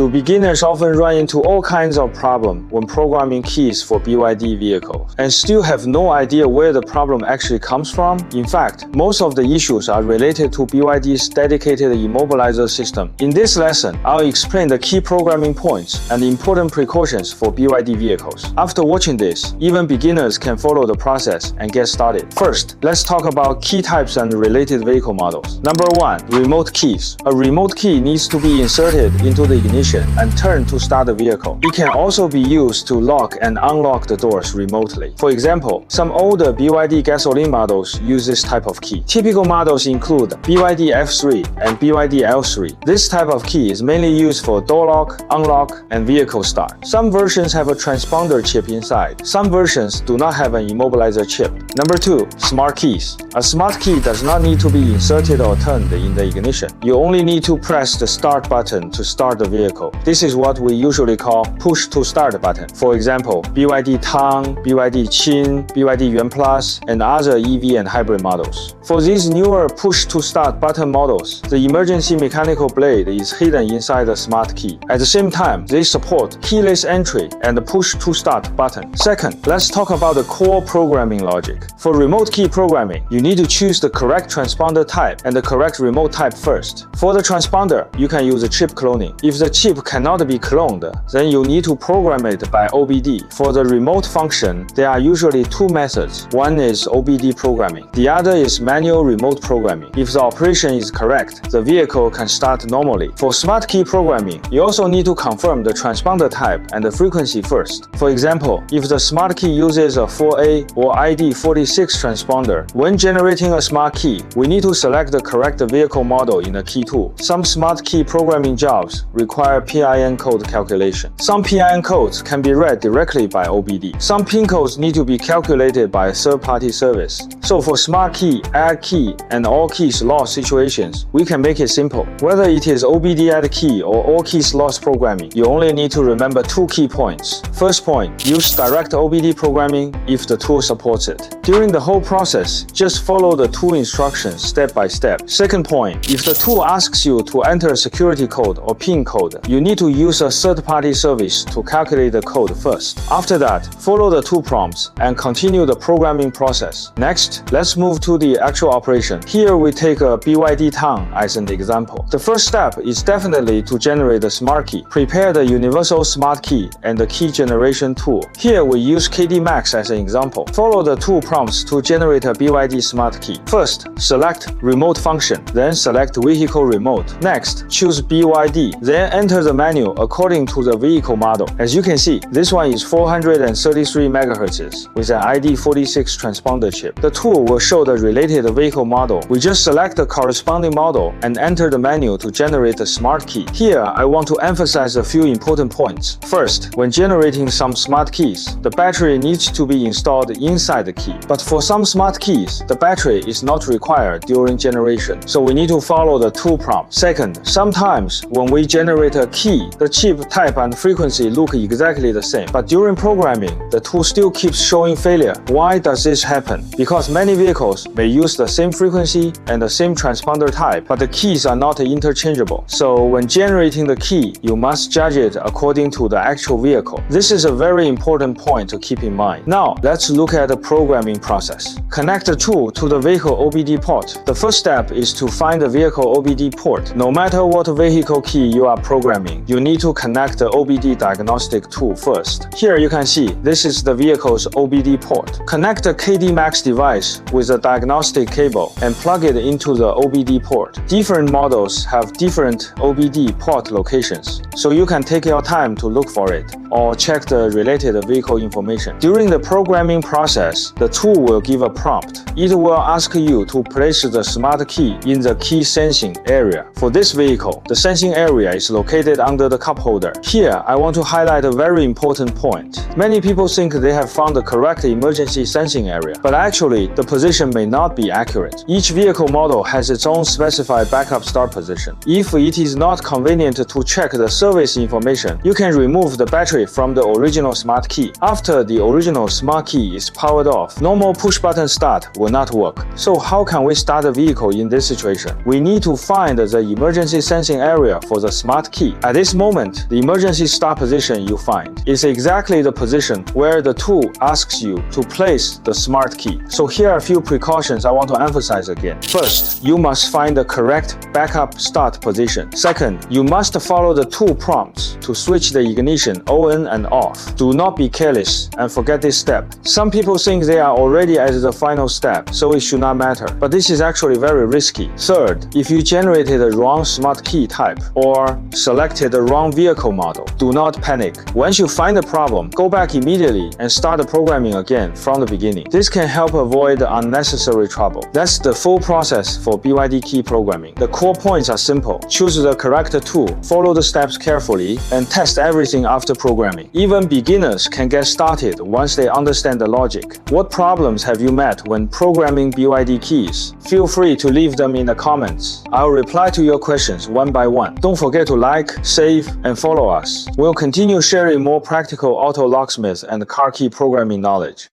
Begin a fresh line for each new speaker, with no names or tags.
Do beginners often run into all kinds of problems when programming keys for BYD vehicles and still have no idea where the problem actually comes from? In fact, most of the issues are related to BYD's dedicated immobilizer system. In this lesson, I'll explain the key programming points and important precautions for BYD vehicles. After watching this, even beginners can follow the process and get started. First, let's talk about key types and related vehicle models. Number 1. Remote keys. A remote key needs to be inserted into the ignition and turned to start the vehicle. It can also be used to lock and unlock the doors remotely. For example, some older BYD gasoline models use this type of key. Typical models include BYD F3 and BYD L3. This type of key is mainly used for door lock, unlock, and vehicle start. Some versions have a transponder chip inside. Some versions do not have an immobilizer chip. Number 2. Smart keys. A smart key does not need to be inserted or turned in the ignition. You only need to press the start button to start the vehicle. This is what we usually call push to start button. For example, BYD Tang, BYD Qin, BYD Yuan Plus, and other EV and hybrid models. For these newer push to start button models, the emergency mechanical blade is hidden inside the smart key. At the same time, they support keyless entry and the push to start button. Second, let's talk about the core programming logic. For remote key programming, you need to choose the correct transponder type and the correct remote type first. For the transponder, you can use a chip cloning. If the chip cannot be cloned, then you need to program it by OBD. For the remote function, there are usually two methods. One is OBD programming. The other is manual remote programming. If the operation is correct, the vehicle can start normally. For smart key programming, you also need to confirm the transponder type and the frequency first. For example, if the smart key uses a 4A or ID46 transponder, when generating a smart key, we need to select the correct vehicle model in the key tool. Some smart key programming jobs require PIN code calculation. Some PIN codes can be read directly by OBD. Some PIN codes need to be calculated by a third-party service. So for smart key, add key, and all keys lost situations, we can make it simple. Whether it is OBD add key or all keys lost programming, you only need to remember two key points. First point, use direct OBD programming if the tool supports it. During the whole process, just follow the tool instructions step by step. Second point, if the tool asks you to enter a security code or PIN code, you need to use a third-party service to calculate the code first. After that, follow the tool prompts and continue the programming process. Next, let's move to the actual operation. Here we take a BYD Tang as an example. The first step is definitely to generate the smart key. Prepare the universal smart key and the key generation tool. Here we use KD Max as an example. Follow the tool prompts to generate a BYD smart key. First, select remote function, then select vehicle remote. Next, choose BYD, then enter the menu according to the vehicle model. As you can see, this one is 433 MHz with an ID46 transponder chip. The tool will show the related vehicle model. We just select the corresponding model and enter the menu to generate the smart key. Here, I want to emphasize a few important points. First, when generating some smart keys, the battery needs to be installed inside the key. But for some smart keys, the battery is not required during generation, so we need to follow the tool prompt. Second, sometimes when we generate a key, the chip type and frequency look exactly the same, but during programming, the tool still keeps showing failure. Why does this happen? Because many vehicles may use the same frequency and the same transponder type, but the keys are not interchangeable. So when generating the key, you must judge it according to the actual vehicle. This is a very important point to keep in mind. Now, let's look at the programming process. Connect the tool to the vehicle OBD port. The first step is to find the vehicle OBD port. No matter what vehicle key you are programming, you need to connect the OBD diagnostic tool first. Here you can see this is the vehicle's OBD port. Connect the KD Max device with a diagnostic cable and plug it into the OBD port. Different models have different OBD port locations, so you can take your time to look for it or check the related vehicle information. During the programming process, the tool will give a prompt. It will ask you to place the smart key in the key sensing area. For this vehicle, the sensing area is located under the cup holder. Here, I want to highlight a very important point. Many people think they have found the correct emergency sensing area, but actually, the position may not be accurate. Each vehicle model has its own specified backup start position. If it is not convenient to check the service information, you can remove the battery from the original smart key. After the original smart key is powered off, normal push-button start will not work. So how can we start the vehicle in this situation? We need to find the emergency sensing area for the smart key. key. At this moment, the emergency start position you find is exactly the position where the tool asks you to place the smart key. So here are a few precautions I want to emphasize again. First, you must find the correct backup start position. Second, you must follow the tool prompts to switch the ignition on and off. Do not be careless and forget this step. Some people think they are already at the final step, so it should not matter. But this is actually very risky. Third, if you generated the wrong smart key type or selected the wrong vehicle model, do not panic. Once you find the problem, go back immediately and start the programming again from the beginning. This can help avoid unnecessary trouble. That's the full process for BYD key programming. The core points are simple. Choose the correct tool, follow the steps carefully, and test everything after programming. Even beginners can get started once they understand the logic. What problems have you met when programming BYD keys? Feel free to leave them in the comments. I'll reply to your questions one by one. Don't forget to like, save, and follow us. We'll continue sharing more practical auto locksmith and car key programming knowledge.